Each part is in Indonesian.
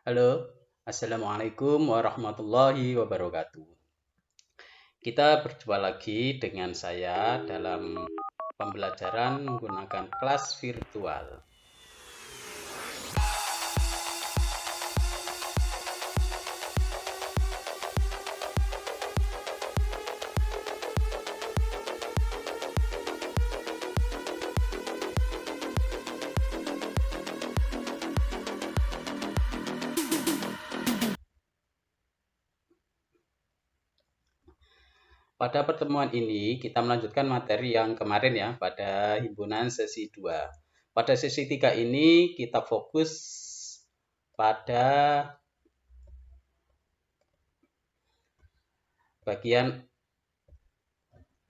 Halo, Assalamualaikum warahmatullahi wabarakatuh. Kita berjumpa lagi dengan saya dalam pembelajaran menggunakan kelas virtual. Pada pertemuan ini, kita melanjutkan materi yang kemarin ya, pada himpunan sesi 2. Pada sesi 3 ini, kita fokus pada bagian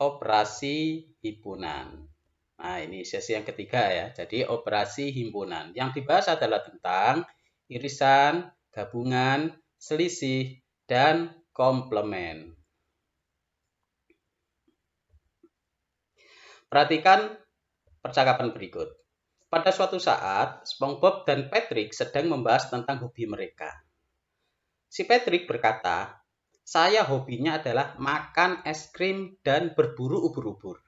operasi himpunan. Nah, ini sesi yang ketiga ya. Jadi, operasi himpunan. Yang dibahas adalah tentang irisan, gabungan, selisih, dan komplement. Perhatikan percakapan berikut. Pada suatu saat, SpongeBob dan Patrick sedang membahas tentang hobi mereka. Si Patrick berkata, "Saya hobinya adalah makan es krim dan berburu ubur-ubur."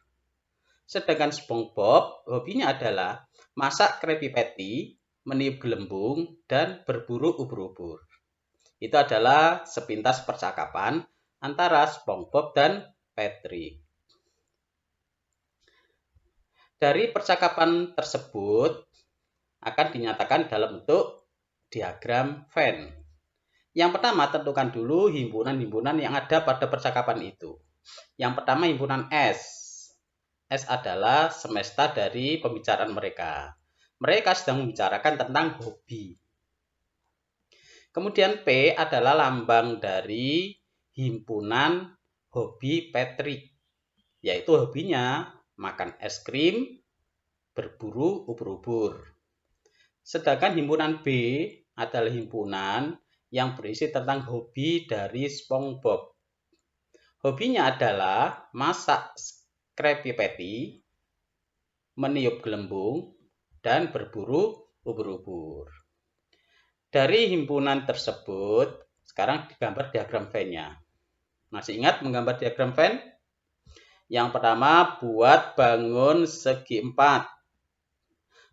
Sedangkan SpongeBob hobinya adalah masak Krabby Patty, meniup gelembung, dan berburu ubur-ubur. Itu adalah sepintas percakapan antara SpongeBob dan Patrick. Dari percakapan tersebut akan dinyatakan dalam bentuk diagram Venn. Yang pertama, tentukan dulu himpunan-himpunan yang ada pada percakapan itu. Yang pertama, himpunan S. S adalah semesta dari pembicaraan mereka. Mereka sedang membicarakan tentang hobi. Kemudian P adalah lambang dari himpunan hobi Patrick, yaitu hobinya makan es krim, berburu ubur-ubur. Sedangkan himpunan B adalah himpunan yang berisi tentang hobi dari SpongeBob. Hobinya adalah masak Krabby Patty, meniup gelembung, dan berburu ubur-ubur. Dari himpunan tersebut, sekarang digambar diagram Venn-nya. Masih ingat menggambar diagram Venn? Yang pertama, buat bangun segi 4.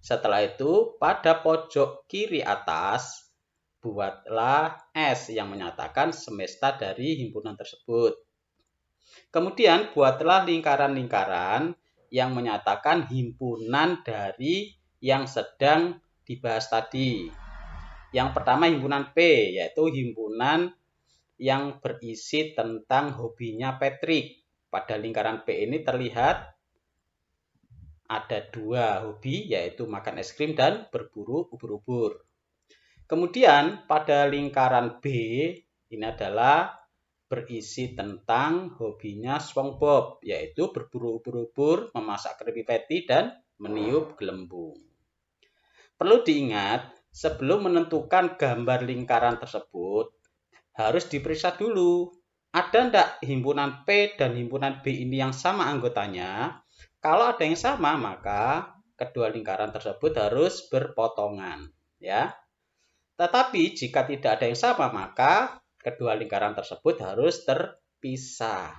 Setelah itu, pada pojok kiri atas, buatlah S yang menyatakan semesta dari himpunan tersebut. Kemudian, buatlah lingkaran-lingkaran yang menyatakan himpunan dari yang sedang dibahas tadi. Yang pertama, himpunan P, yaitu himpunan yang berisi tentang hobinya Patrick. Pada lingkaran P ini terlihat ada 2 hobi, yaitu makan es krim dan berburu ubur-ubur. Kemudian pada lingkaran B ini adalah berisi tentang hobinya SpongeBob, yaitu berburu ubur-ubur, memasak Krabby Patty, dan meniup gelembung. Perlu diingat, sebelum menentukan gambar lingkaran tersebut, harus diperiksa dulu. Ada enggak himpunan P dan himpunan B ini yang sama anggotanya? Kalau ada yang sama, maka kedua lingkaran tersebut harus berpotongan, ya. Tetapi jika tidak ada yang sama, maka kedua lingkaran tersebut harus terpisah.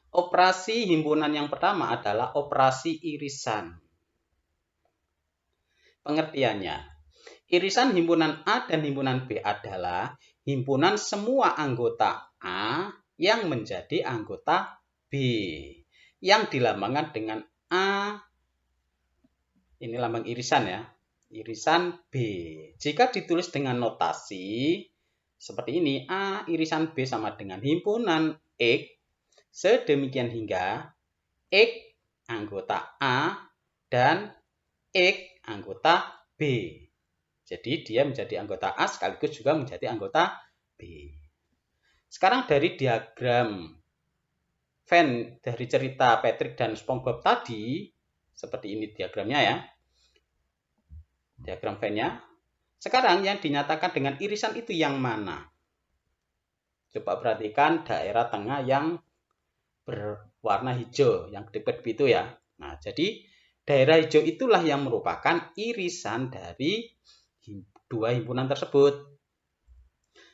Operasi himpunan yang pertama adalah operasi irisan. Pengertiannya, irisan himpunan A dan himpunan B adalah himpunan semua anggota A yang menjadi anggota B, yang dilambangkan dengan A. Ini lambang irisan ya, irisan B. Jika ditulis dengan notasi seperti ini, A irisan B sama dengan himpunan X, sedemikian hingga X anggota A dan X anggota B. Jadi dia menjadi anggota A sekaligus juga menjadi anggota B. Sekarang dari diagram Venn dari cerita Patrick dan SpongeBob tadi, seperti ini diagramnya ya. Diagram Venn-nya. Sekarang yang dinyatakan dengan irisan itu yang mana? Coba perhatikan daerah tengah yang berwarna hijau, yang dekat itu ya. Nah, jadi daerah hijau itulah yang merupakan irisan dari dua himpunan tersebut.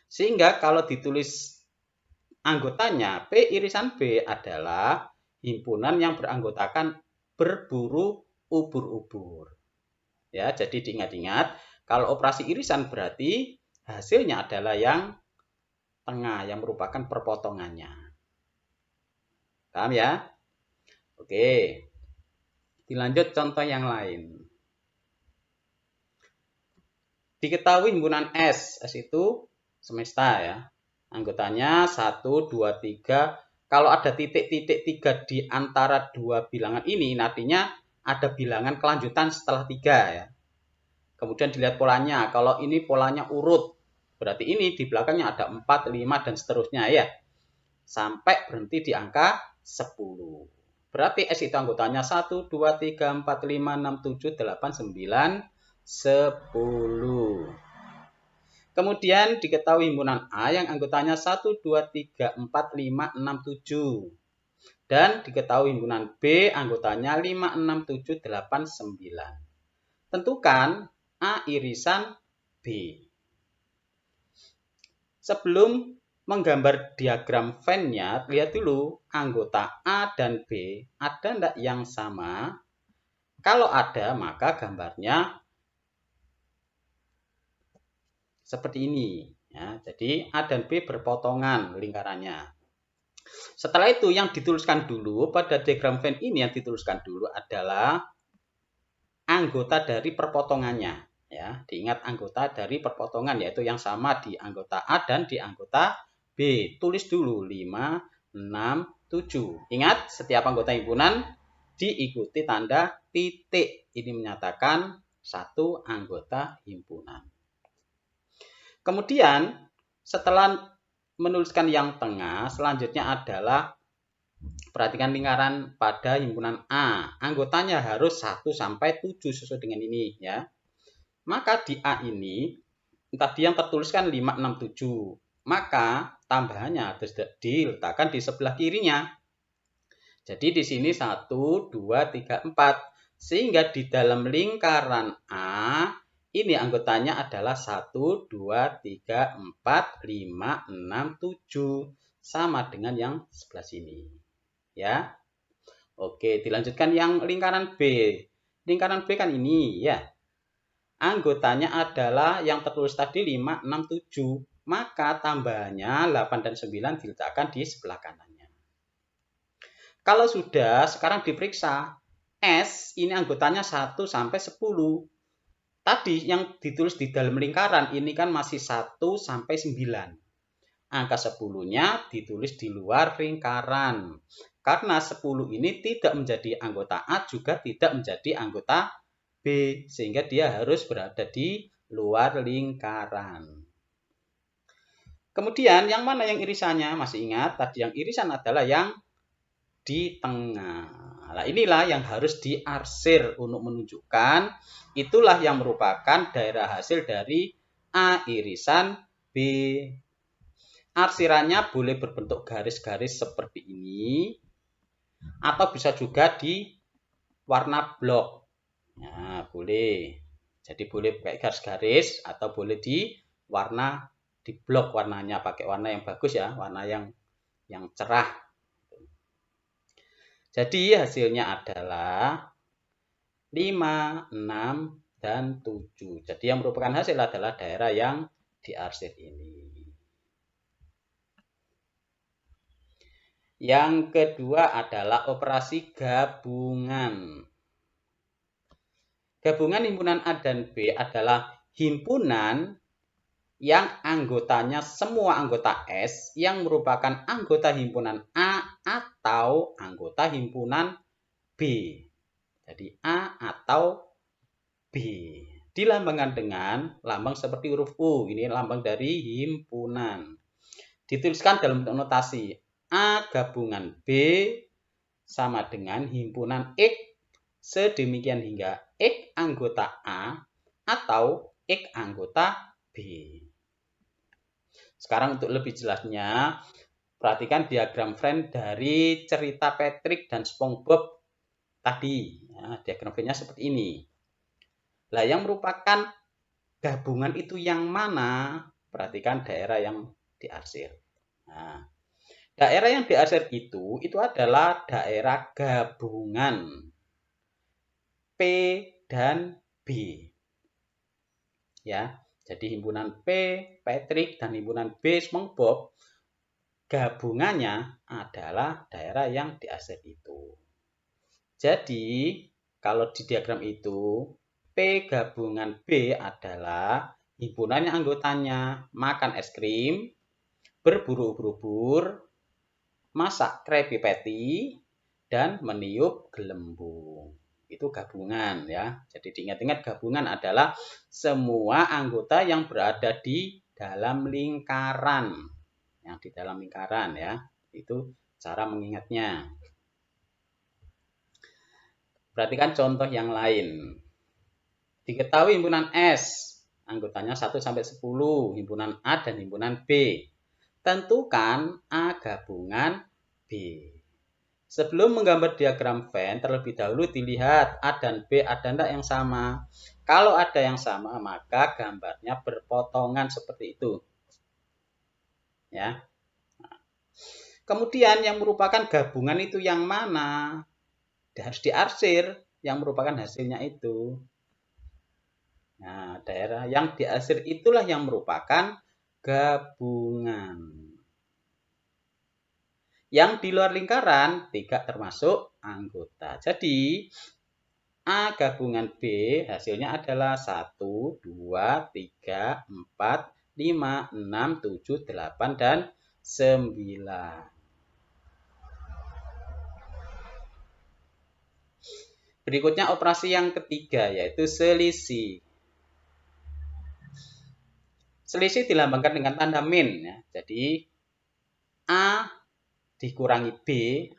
Sehingga kalau ditulis anggotanya P irisan B adalah himpunan yang beranggotakan berburu ubur-ubur. Ya, jadi diingat-ingat, kalau operasi irisan berarti hasilnya adalah yang tengah, yang merupakan perpotongannya. Paham ya? Oke. Dilanjut contoh yang lain. Diketahui himpunan S itu semesta ya. Anggotanya 1, 2, 3. Kalau ada titik-titik 3 di antara dua bilangan ini, artinya ada bilangan kelanjutan setelah 3 ya. Kemudian dilihat polanya. Kalau ini polanya urut, berarti ini di belakangnya ada 4, 5, dan seterusnya ya. Sampai berhenti di angka 10. Berarti S itu anggotanya 1, 2, 3, 4, 5, 6, 7, 8, 9, 10. Kemudian diketahui himpunan A yang anggotanya 1, 2, 3, 4, 5, 6, 7. Dan diketahui himpunan B anggotanya 5, 6, 7, 8, 9. Tentukan A irisan B. Sebelum menggambar diagram Venn-nya, lihat dulu anggota A dan B ada enggak yang sama? Kalau ada, maka gambarnya seperti ini. Ya, jadi A dan B berpotongan lingkarannya. Setelah itu yang dituliskan dulu pada diagram Venn ini yang dituliskan dulu adalah anggota dari perpotongannya. Ya, diingat anggota dari perpotongan yaitu yang sama di anggota A dan di anggota B. Tulis dulu 5, 6, 7. Ingat, setiap anggota himpunan diikuti tanda titik. Ini menyatakan satu anggota himpunan. Kemudian, setelah menuliskan yang tengah, selanjutnya adalah perhatikan lingkaran pada himpunan A. Anggotanya harus 1 sampai 7 sesuai dengan ini ya. Maka di A ini tadi yang tertuliskan 5, 6, 7. Maka tambahannya harus diletakkan di sebelah kirinya. Jadi di sini 1, 2, 3, 4. Sehingga di dalam lingkaran A, ini anggotanya adalah 1, 2, 3, 4, 5, 6, 7. Sama dengan yang sebelah sini. Ya. Oke, dilanjutkan yang lingkaran B. Lingkaran B kan ini ya. Anggotanya adalah yang tertulis tadi 5, 6, 7. Maka tambahannya 8 dan 9 diletakkan di sebelah kanannya. Kalau sudah, sekarang diperiksa. S ini anggotanya 1 sampai 10. Tadi yang ditulis di dalam lingkaran ini kan masih 1 sampai 9. Angka 10-nya ditulis di luar lingkaran. Karena 10 ini tidak menjadi anggota A juga tidak menjadi anggota B. Sehingga dia harus berada di luar lingkaran. Kemudian yang mana yang irisannya? Masih ingat tadi yang irisan adalah yang di tengah. Nah, inilah yang harus diarsir untuk menunjukkan itulah yang merupakan daerah hasil dari A irisan B. Arsirannya boleh berbentuk garis-garis seperti ini atau bisa juga di warna blok. Nah, boleh. Jadi boleh pakai garis-garis atau boleh di warna di blok warnanya, pakai warna yang bagus ya, warna yang cerah. Jadi hasilnya adalah 5, 6, dan 7. Jadi yang merupakan hasil adalah daerah yang diarsir ini. Yang kedua adalah operasi gabungan. Gabungan himpunan A dan B adalah himpunan yang anggotanya semua anggota S yang merupakan anggota himpunan A atau anggota himpunan B. Jadi A atau B. Dilambangkan dengan lambang seperti huruf U. Ini lambang dari himpunan. Dituliskan dalam bentuk notasi A gabungan B sama dengan himpunan X sedemikian hingga X anggota A atau X anggota B. Sekarang untuk lebih jelasnya, perhatikan diagram Venn dari cerita Patrick dan SpongeBob tadi. Ya, diagram V-nya seperti ini. Nah, yang merupakan gabungan itu yang mana? Perhatikan daerah yang diarsir. Nah, daerah yang diarsir itu adalah daerah gabungan P dan B. Ya, jadi himpunan P, Patrick, dan himpunan B, SpongeBob, gabungannya adalah daerah yang diarsir itu. Jadi, kalau di diagram itu, P gabungan B adalah himpunan yang anggotanya makan es krim, berburu ubur-ubur, masak Krabby Patty, dan meniup gelembung. Itu gabungan ya. Jadi diingat-ingat, gabungan adalah semua anggota yang berada di dalam lingkaran. Yang di dalam lingkaran ya. Itu cara mengingatnya. Perhatikan contoh yang lain. Diketahui himpunan S, anggotanya 1 sampai 10, himpunan A dan himpunan B. Tentukan A gabungan B. Sebelum menggambar diagram Venn, terlebih dahulu dilihat A dan B ada tidak yang sama. Kalau ada yang sama, maka gambarnya berpotongan seperti itu. Ya. Kemudian yang merupakan gabungan itu yang mana? Harus diarsir yang merupakan hasilnya itu. Nah, daerah yang diarsir itulah yang merupakan gabungan. Yang di luar lingkaran tidak termasuk anggota. Jadi, A gabungan B hasilnya adalah 1, 2, 3, 4, 5, 6, 7, 8, dan 9. Berikutnya operasi yang ketiga, yaitu selisih. Selisih dilambangkan dengan tanda min. Ya. Jadi, A dikurangi B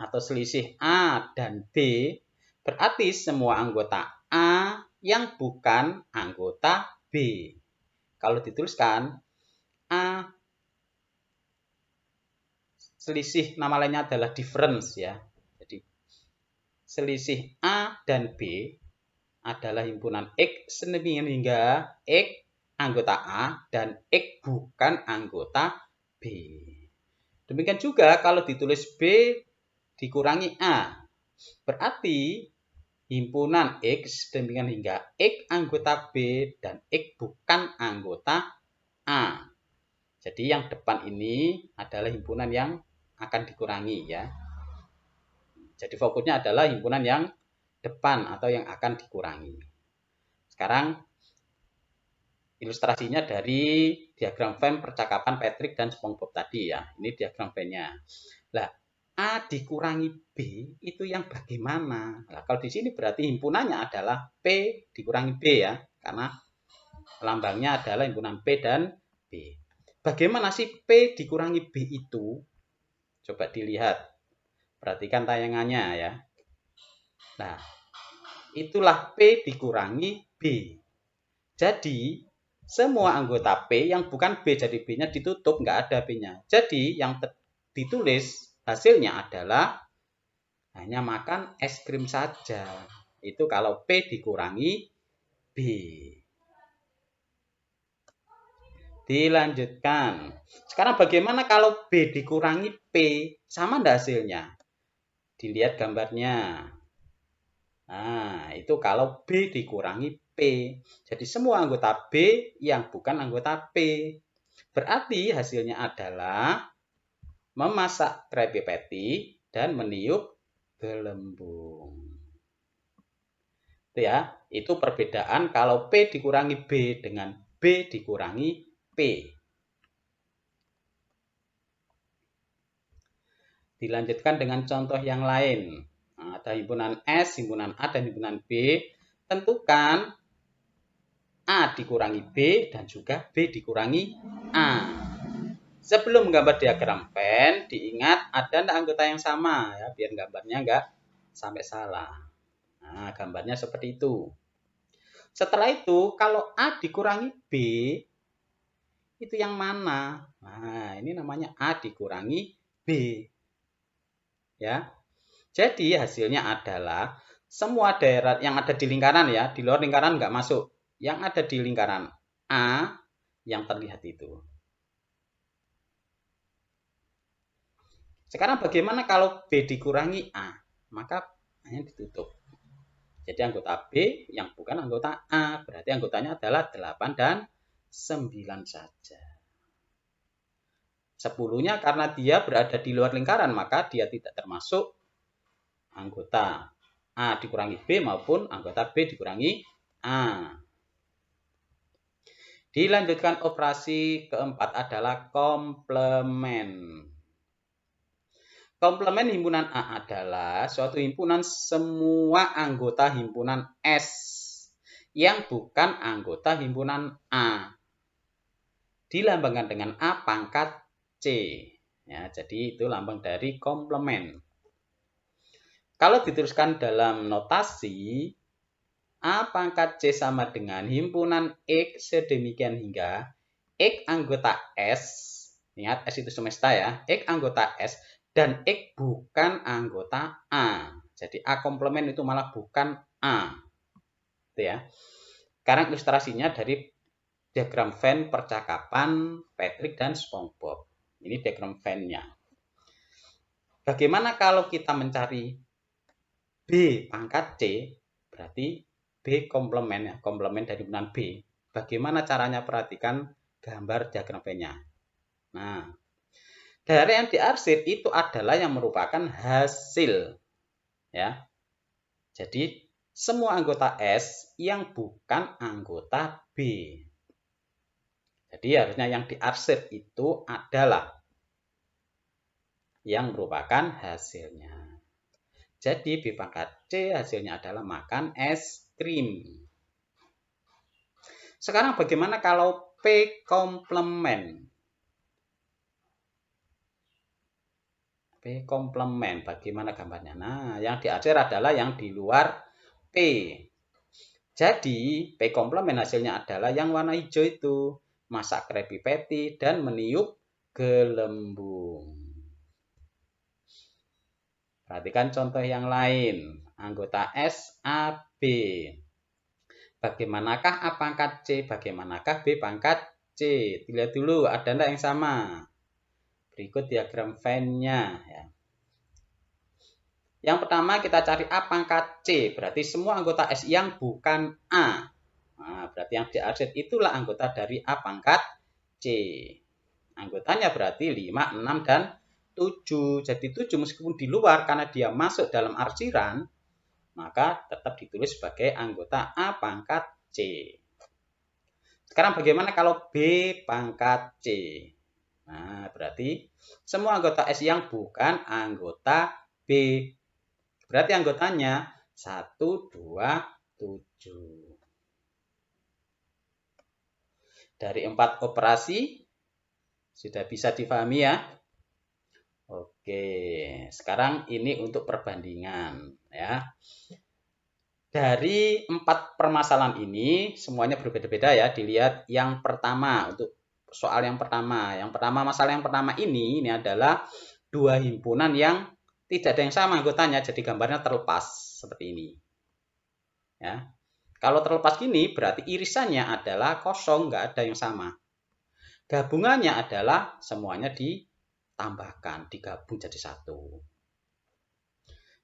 atau selisih A dan B berarti semua anggota A yang bukan anggota B. Kalau dituliskan A selisih nama lainnya adalah difference ya. Jadi selisih A dan B adalah himpunan X sedemikian hingga X anggota A dan X bukan anggota B. Demikian juga kalau ditulis B dikurangi A. Berarti himpunan X demikian hingga X anggota B dan X bukan anggota A. Jadi yang depan ini adalah himpunan yang akan dikurangi ya. Jadi fokusnya adalah himpunan yang depan atau yang akan dikurangi. Sekarang ilustrasinya dari diagram Venn percakapan Patrick dan SpongeBob tadi ya. Ini diagram Venn-nya. Nah, A dikurangi B itu yang bagaimana? Nah, kalau di sini berarti himpunannya adalah P dikurangi B ya. Karena lambangnya adalah himpunan P dan B. Bagaimana sih P dikurangi B itu? Coba dilihat. Perhatikan tayangannya ya. Nah, itulah P dikurangi B. Jadi, semua anggota P yang bukan B, jadi B-nya ditutup, nggak ada B-nya. Jadi, yang ditulis hasilnya adalah hanya makan es krim saja. Itu kalau P dikurangi B. Dilanjutkan. Sekarang bagaimana kalau B dikurangi P? Sama enggak hasilnya? Dilihat gambarnya. Nah, itu kalau B dikurangi P. Jadi semua anggota B yang bukan anggota P. Berarti hasilnya adalah memasak Krabby Patty dan meniup gelembung. Itu ya, itu perbedaan kalau P dikurangi B dengan B dikurangi P. Dilanjutkan dengan contoh yang lain. Nah, ada himpunan S, himpunan A, dan himpunan B. Tentukan A dikurangi B dan juga B dikurangi A. Sebelum menggambar diagram Venn, diingat ada enggak anggota yang sama ya, biar gambarnya enggak sampai salah. Nah, gambarnya seperti itu. Setelah itu, kalau A dikurangi B, itu yang mana? Nah, ini namanya A dikurangi B. Ya. Jadi hasilnya adalah semua daerah yang ada di lingkaran ya, di luar lingkaran nggak masuk. Yang ada di lingkaran A yang terlihat itu. Sekarang bagaimana kalau B dikurangi A? Maka A-nya ditutup. Jadi anggota B yang bukan anggota A. Berarti anggotanya adalah 8 dan 9 saja. 10-nya karena dia berada di luar lingkaran, maka dia tidak termasuk anggota A dikurangi B maupun anggota B dikurangi A. Dilanjutkan operasi keempat adalah komplement. Komplement himpunan A adalah suatu himpunan semua anggota himpunan S yang bukan anggota himpunan A. Dilambangkan dengan A pangkat C. Ya, jadi itu lambang dari komplement. Kalau dituliskan dalam notasi, A pangkat C sama dengan himpunan X sedemikian hingga X anggota S, ingat S itu semesta ya, X anggota S, dan X bukan anggota A. Jadi A komplement itu malah bukan A. Itu ya. Sekarang ilustrasinya dari diagram Venn percakapan Patrick dan SpongeBob. Ini diagram Venn-nya. Bagaimana kalau kita mencari B pangkat C, berarti B komplement ya, komplement dari himpunan B. Bagaimana caranya? Perhatikan gambar diagram Venn-nya. Nah, daerah yang diarsir itu adalah yang merupakan hasil. Ya. Jadi, semua anggota S yang bukan anggota B. Jadi, harusnya yang diarsir itu adalah yang merupakan hasilnya. Jadi, B pangkat C hasilnya adalah makan es krim. Sekarang bagaimana kalau P komplement? P komplement, bagaimana gambarnya? Nah, yang diarsir adalah yang di luar P. Jadi, P komplement hasilnya adalah yang warna hijau itu. Masak Krabby Patty dan meniup gelembung. Perhatikan contoh yang lain. Anggota S, A, B. Bagaimanakah A pangkat C? Bagaimanakah B pangkat C? Dilihat dulu, ada enggak yang sama? Berikut diagram Venn-nya. Ya. Yang pertama kita cari A pangkat C. Berarti semua anggota S yang bukan A. Nah, berarti yang diarsir itulah anggota dari A pangkat C. Anggotanya berarti 5, 6, dan 7. Jadi 7 meskipun di luar karena dia masuk dalam arsiran, maka tetap ditulis sebagai anggota A pangkat C. Sekarang bagaimana kalau B pangkat C? Nah, berarti semua anggota S yang bukan anggota B. Berarti anggotanya 1, 2, 7. Dari 4 operasi sudah bisa difahami ya? Oke, sekarang ini untuk perbandingan ya. Dari 4 permasalahan ini semuanya berbeda-beda ya. Dilihat yang pertama untuk soal yang pertama. Masalah yang pertama ini adalah dua himpunan yang tidak ada yang sama anggotanya. Jadi gambarnya terlepas seperti ini. Ya. Kalau terlepas gini berarti irisannya adalah kosong, nggak ada yang sama. Gabungannya adalah semuanya ditambahkan, digabung jadi satu.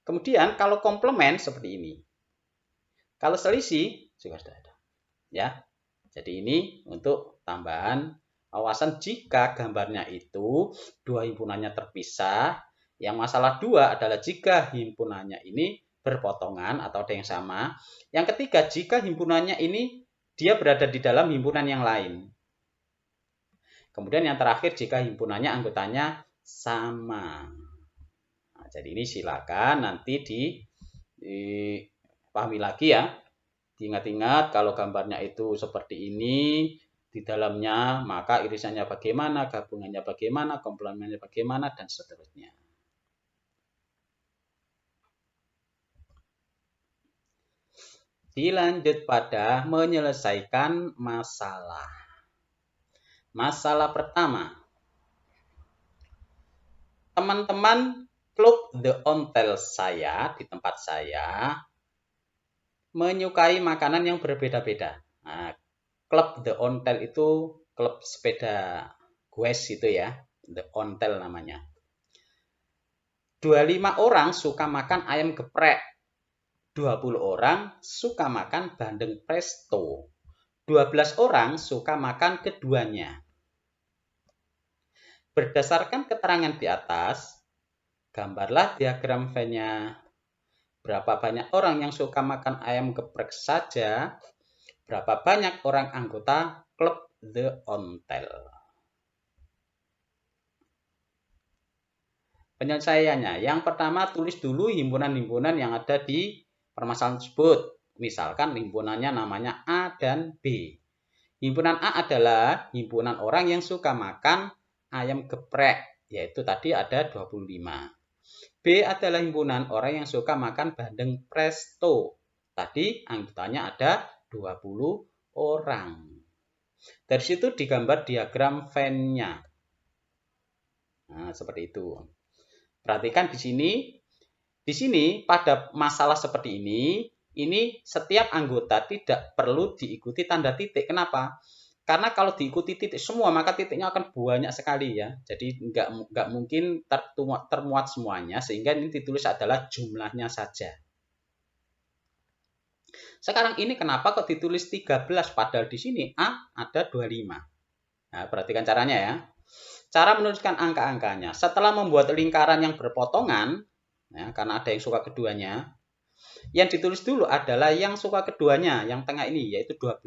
Kemudian kalau komplement seperti ini. Kalau selisih juga sudah ada. Ya. Jadi ini untuk tambahan awasan jika gambarnya itu dua himpunannya terpisah. Yang masalah 2 adalah jika himpunannya ini berpotongan atau ada yang sama. Yang ketiga, jika himpunannya ini dia berada di dalam himpunan yang lain. Kemudian yang terakhir, jika himpunannya anggotanya sama. Nah, jadi ini silakan nanti dipahami lagi ya. Diingat-ingat kalau gambarnya itu seperti ini, di dalamnya maka irisannya bagaimana, gabungannya bagaimana, komplemennya bagaimana, dan seterusnya. Dilanjut pada menyelesaikan masalah. Masalah pertama. Teman-teman klub The Ontel saya di tempat saya menyukai makanan yang berbeda-beda. Nah, klub The Ontel itu klub sepeda goes itu ya, The Ontel namanya. 25 orang suka makan ayam geprek. 20 orang suka makan bandeng presto. 12 orang suka makan keduanya. Berdasarkan keterangan di atas, gambarlah diagram Venn-nya. Berapa banyak orang yang suka makan ayam geprek saja, berapa banyak orang anggota klub The Ontel. Penyelesaiannya, yang pertama tulis dulu himpunan-himpunan yang ada di permasalahan tersebut. Misalkan himpunannya namanya A dan B. Himpunan A adalah himpunan orang yang suka makan ayam geprek, yaitu tadi ada 25. B adalah himpunan orang yang suka makan bandeng presto. Tadi anggotanya ada 20 orang. Dari situ digambar diagram Venn-nya. Nah, seperti itu. Perhatikan di sini pada masalah seperti ini setiap anggota tidak perlu diikuti tanda titik. Kenapa? Karena kalau diikuti titik semua, maka titiknya akan banyak sekali ya. Jadi nggak mungkin termuat semuanya, sehingga ini ditulis adalah jumlahnya saja. Sekarang ini kenapa kok ditulis 13 padahal di sini A ada 25. Nah, perhatikan caranya ya. Cara menuliskan angka-angkanya. Setelah membuat lingkaran yang berpotongan, ya, karena ada yang suka keduanya, yang ditulis dulu adalah yang suka keduanya, yang tengah ini, yaitu 12.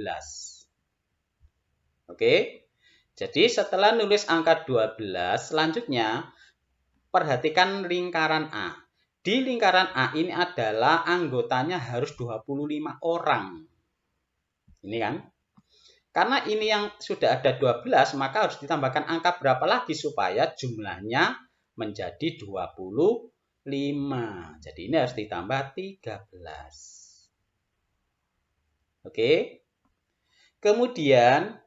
Oke, jadi setelah nulis angka 12, selanjutnya perhatikan lingkaran A. Di lingkaran A ini adalah anggotanya harus 25 orang. Ini kan? Karena ini yang sudah ada 12, maka harus ditambahkan angka berapa lagi supaya jumlahnya menjadi 25. Jadi ini harus ditambah 13. Oke. Kemudian,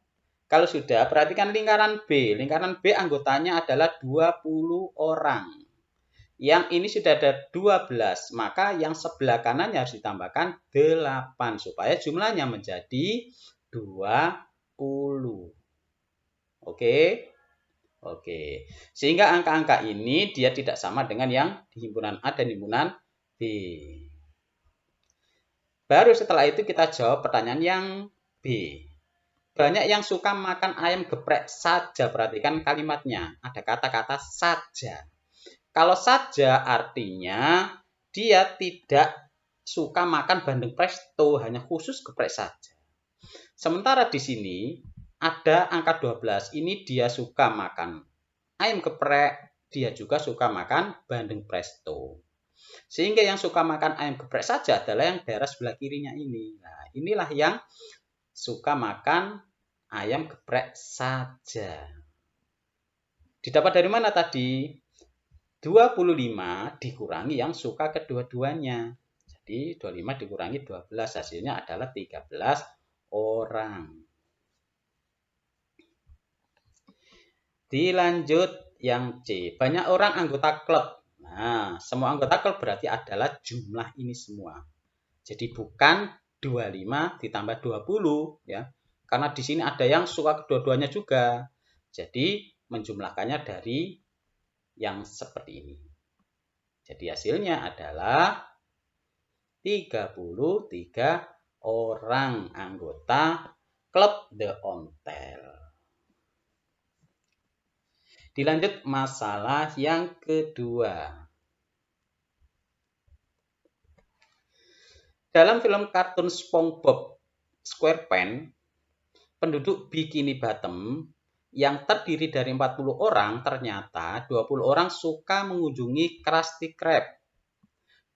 kalau sudah, perhatikan lingkaran B. Lingkaran B anggotanya adalah 20 orang. Yang ini sudah ada 12, maka yang sebelah kanannya harus ditambahkan 8 supaya jumlahnya menjadi 20. Oke. Sehingga angka-angka ini dia tidak sama dengan yang di himpunan A dan himpunan B. Baru setelah itu kita jawab pertanyaan yang B. Banyak yang suka makan ayam geprek saja. Perhatikan kalimatnya. Ada kata-kata saja. Kalau saja artinya dia tidak suka makan bandeng presto, hanya khusus geprek saja. Sementara di sini ada angka 12. Ini dia suka makan ayam geprek, dia juga suka makan bandeng presto. Sehingga yang suka makan ayam geprek saja adalah yang daerah sebelah kirinya ini. Nah, inilah yang suka makan ayam geprek saja. Didapat dari mana tadi? 25 dikurangi yang suka kedua-duanya. Jadi 25 dikurangi 12 hasilnya adalah 13 orang. Dilanjut yang C. Banyak orang anggota klub. Nah, semua anggota klub berarti adalah jumlah ini semua. Jadi bukan 25 ditambah 20 ya. Karena di sini ada yang suka kedua-duanya juga. Jadi menjumlahkannya dari yang seperti ini. Jadi hasilnya adalah 33 orang anggota klub The Ontel. Dilanjut masalah yang kedua. Dalam film kartun SpongeBob SquarePants, penduduk Bikini Bottom yang terdiri dari 40 orang, ternyata 20 orang suka mengunjungi Krusty Krab.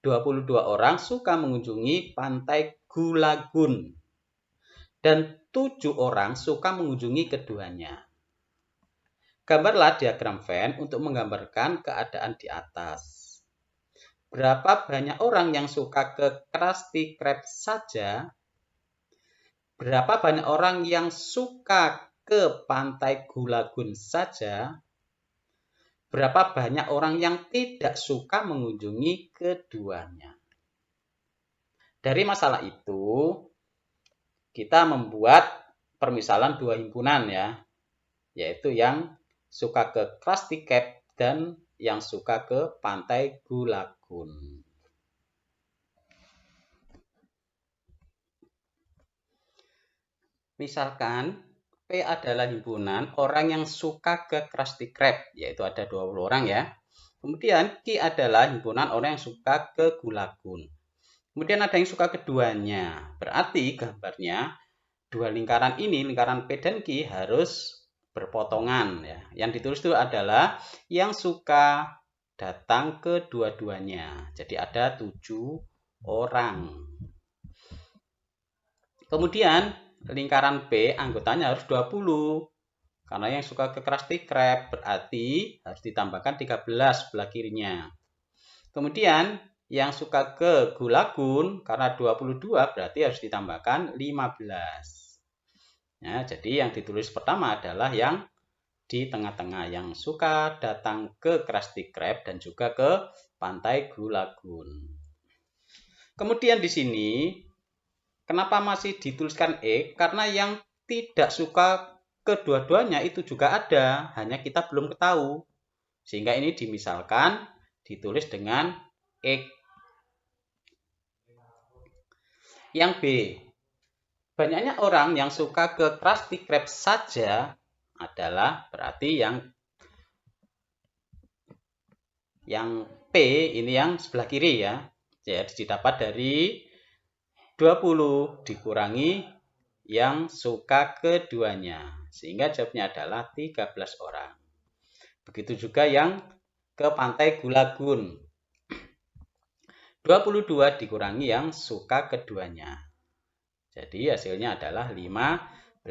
22 orang suka mengunjungi pantai Goo Lagoon. Dan 7 orang suka mengunjungi keduanya. Gambarlah diagram Venn untuk menggambarkan keadaan di atas. Berapa banyak orang yang suka ke Krusty Krab saja? Berapa banyak orang yang suka ke pantai Goo Lagoon saja? Berapa banyak orang yang tidak suka mengunjungi keduanya? Dari masalah itu, kita membuat permisalan dua himpunan ya, yaitu yang suka ke Krusty Krab dan yang suka ke Pantai Gulagun. Misalkan P adalah himpunan orang yang suka ke Krusty Krab, yaitu ada 20 orang ya. Kemudian Q adalah himpunan orang yang suka ke Gulagun. Kemudian ada yang suka keduanya. Berarti gambarnya dua lingkaran ini, lingkaran P dan Q harus berpotongan ya. Yang ditulis itu adalah yang suka datang ke dua-duanya. Jadi ada 7 orang. Kemudian lingkaran P anggotanya harus 20. Karena yang suka ke Krusty Krab berarti harus ditambahkan 13 sebelah kirinya. Kemudian yang suka ke Gulagun karena 22 berarti harus ditambahkan 15. Ya, jadi yang ditulis pertama adalah yang di tengah-tengah, yang suka datang ke Krusty Krab dan juga ke Pantai Gulagun. Kemudian di sini kenapa masih dituliskan E? Karena yang tidak suka kedua-duanya itu juga ada, hanya kita belum ketahui. Sehingga ini dimisalkan ditulis dengan X. Yang B, banyaknya orang yang suka ke Krusty Krab saja adalah berarti yang P ini yang sebelah kiri ya. Jadi didapat dari 20 dikurangi yang suka keduanya. Sehingga jawabnya adalah 13 orang. Begitu juga yang ke Pantai Gulagun. 22 dikurangi yang suka keduanya. Jadi hasilnya adalah 15.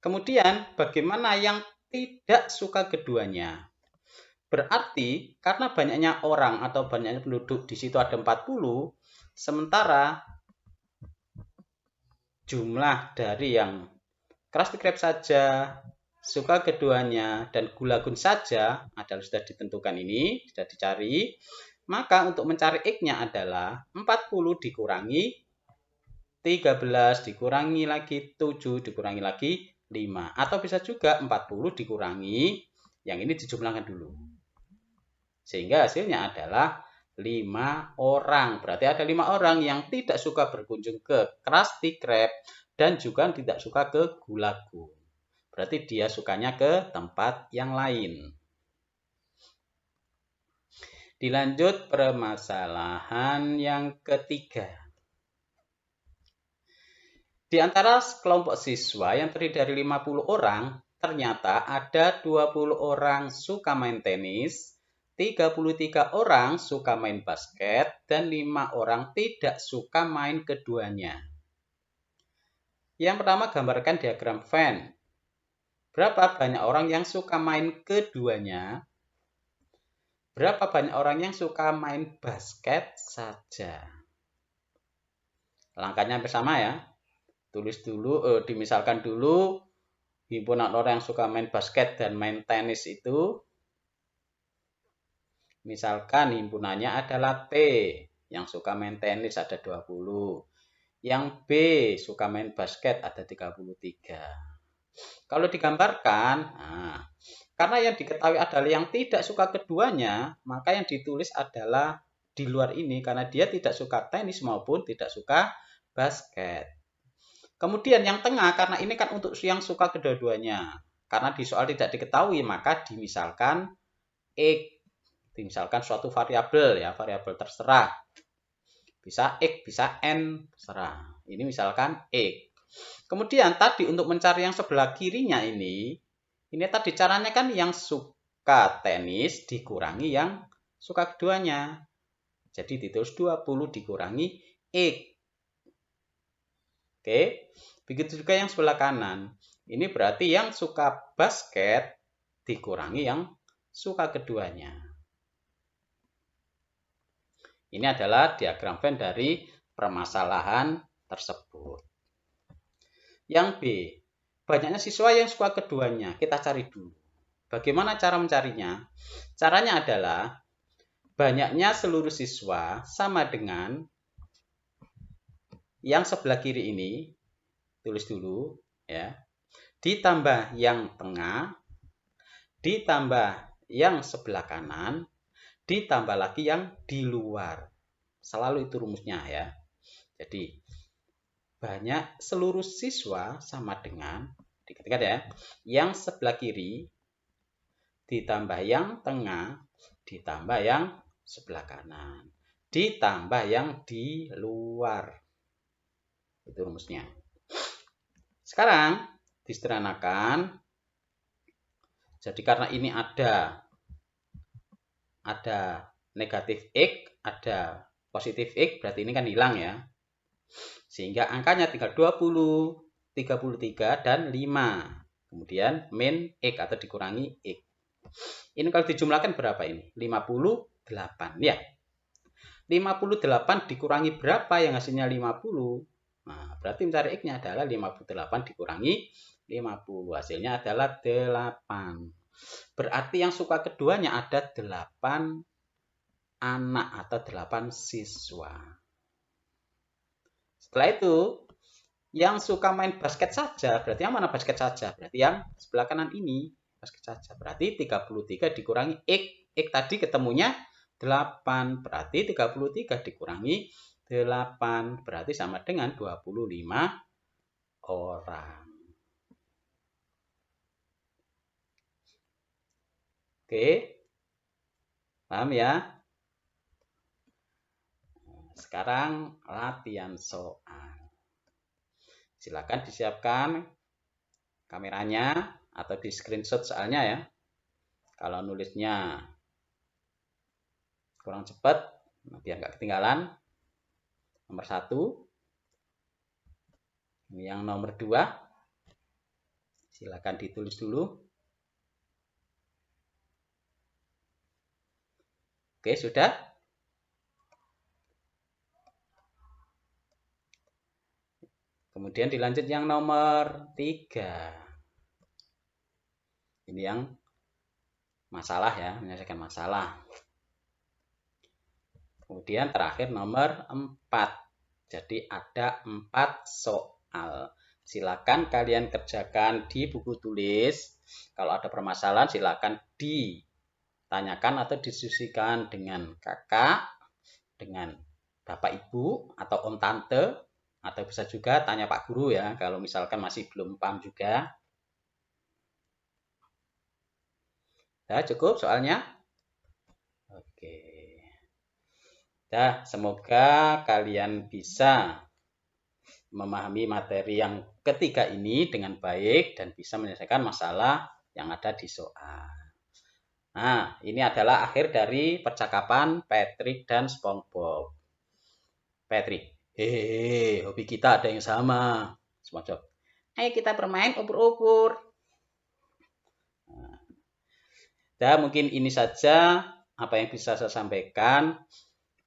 Kemudian bagaimana yang tidak suka keduanya? Berarti karena banyaknya orang atau banyaknya penduduk di situ ada 40, sementara jumlah dari yang Krusty Krab saja, suka keduanya, dan Gulagun saja adalah sudah ditentukan ini, sudah dicari. Maka untuk mencari X-nya adalah 40 dikurangi 13 dikurangi lagi 7 dikurangi lagi 5. Atau bisa juga 40 dikurangi, yang ini dijumlahkan dulu. Sehingga hasilnya adalah 5 orang. Berarti ada 5 orang yang tidak suka berkunjung ke Krusty Krab dan juga tidak suka ke Gulagun. Berarti dia sukanya ke tempat yang lain. Dilanjut permasalahan yang ketiga. Di antara kelompok siswa yang terdiri dari 50 orang, ternyata ada 20 orang suka main tenis, 33 orang suka main basket, dan 5 orang tidak suka main keduanya. Yang pertama, gambarkan diagram Venn. Berapa banyak orang yang suka main keduanya? Berapa banyak orang yang suka main basket saja? Langkahnya hampir sama ya. Tulis dulu, dimisalkan dulu himpunan orang yang suka main basket dan main tenis itu. Misalkan himpunannya adalah T, yang suka main tenis ada 20. Yang B, suka main basket ada 33. Kalau digambarkan, karena yang diketahui adalah yang tidak suka keduanya, maka yang ditulis adalah di luar ini, karena dia tidak suka tenis maupun tidak suka basket. Kemudian yang tengah, karena ini kan untuk yang suka kedua-duanya. Karena di soal tidak diketahui, maka dimisalkan X. Misalkan suatu variabel ya, variabel terserah. Bisa X, bisa N, terserah. Ini misalkan X. Kemudian tadi untuk mencari yang sebelah kirinya ini tadi caranya kan yang suka tenis dikurangi yang suka keduanya. Jadi ditulis 20 dikurangi X. Oke, begitu juga yang sebelah kanan. Ini berarti yang suka basket dikurangi yang suka keduanya. Ini adalah diagram Venn dari permasalahan tersebut. Yang B, banyaknya siswa yang suka keduanya. Kita cari dulu. Bagaimana cara mencarinya? Caranya adalah banyaknya seluruh siswa sama dengan Yang sebelah kiri ini, tulis dulu ya. Ditambah yang tengah, ditambah yang sebelah kanan, ditambah lagi yang di luar. Selalu itu rumusnya ya. Jadi seluruh siswa sama dengan, diingat ya, yang sebelah kiri ditambah yang tengah ditambah yang sebelah kanan ditambah yang di luar. Itu rumusnya. Sekarang disederhanakan. Jadi karena ini ada negatif X, ada positif X, berarti ini kan hilang ya. Sehingga angkanya tinggal 20, 33, dan 5. Kemudian min X atau dikurangi X. Ini kalau dijumlahkan berapa ini? 58 ya. 58 dikurangi berapa yang hasilnya 50? Nah, berarti mencari X-nya adalah 58 dikurangi 50. Hasilnya adalah 8. Berarti yang suka keduanya ada 8 anak atau 8 siswa. Setelah itu, yang suka main basket saja, berarti yang mana basket saja? Berarti yang sebelah kanan ini, basket saja. Berarti 33 dikurangi X. X tadi ketemunya 8. Berarti 33 dikurangi 8. Berarti sama dengan 25 orang. Oke. Paham ya? Sekarang latihan soal. Silakan disiapkan kameranya atau di screenshot soalnya ya. Kalau nulisnya kurang cepat, biar nggak ketinggalan. Nomor 1. Yang nomor 2. Silakan ditulis dulu. Oke, sudah? Kemudian dilanjut yang nomor 3. Ini yang masalah ya, menyelesaikan masalah. Kemudian terakhir nomor 4. Jadi ada 4 soal. Silakan kalian kerjakan di buku tulis. Kalau ada permasalahan silakan ditanyakan atau diskusikan dengan kakak, dengan bapak ibu atau om tante, atau bisa juga tanya Pak Guru ya, kalau misalkan masih belum paham juga. Ya, cukup soalnya? Oke. Ya, semoga kalian bisa memahami materi yang ketiga ini dengan baik dan bisa menyelesaikan masalah yang ada di soal. Nah, ini adalah akhir dari percakapan Patrick dan SpongeBob. Patrick, hehehe, hobi kita ada yang sama. SpongeBob, ayo kita bermain ubur-ubur. Nah, mungkin ini saja apa yang bisa saya sampaikan.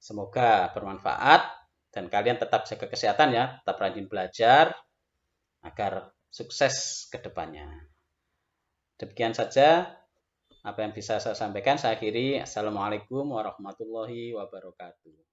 Semoga bermanfaat dan kalian tetap jaga kesehatan ya, tetap rajin belajar agar sukses ke depannya. Demikian saja apa yang bisa saya sampaikan. Saya akhiri. Assalamualaikum warahmatullahi wabarakatuh.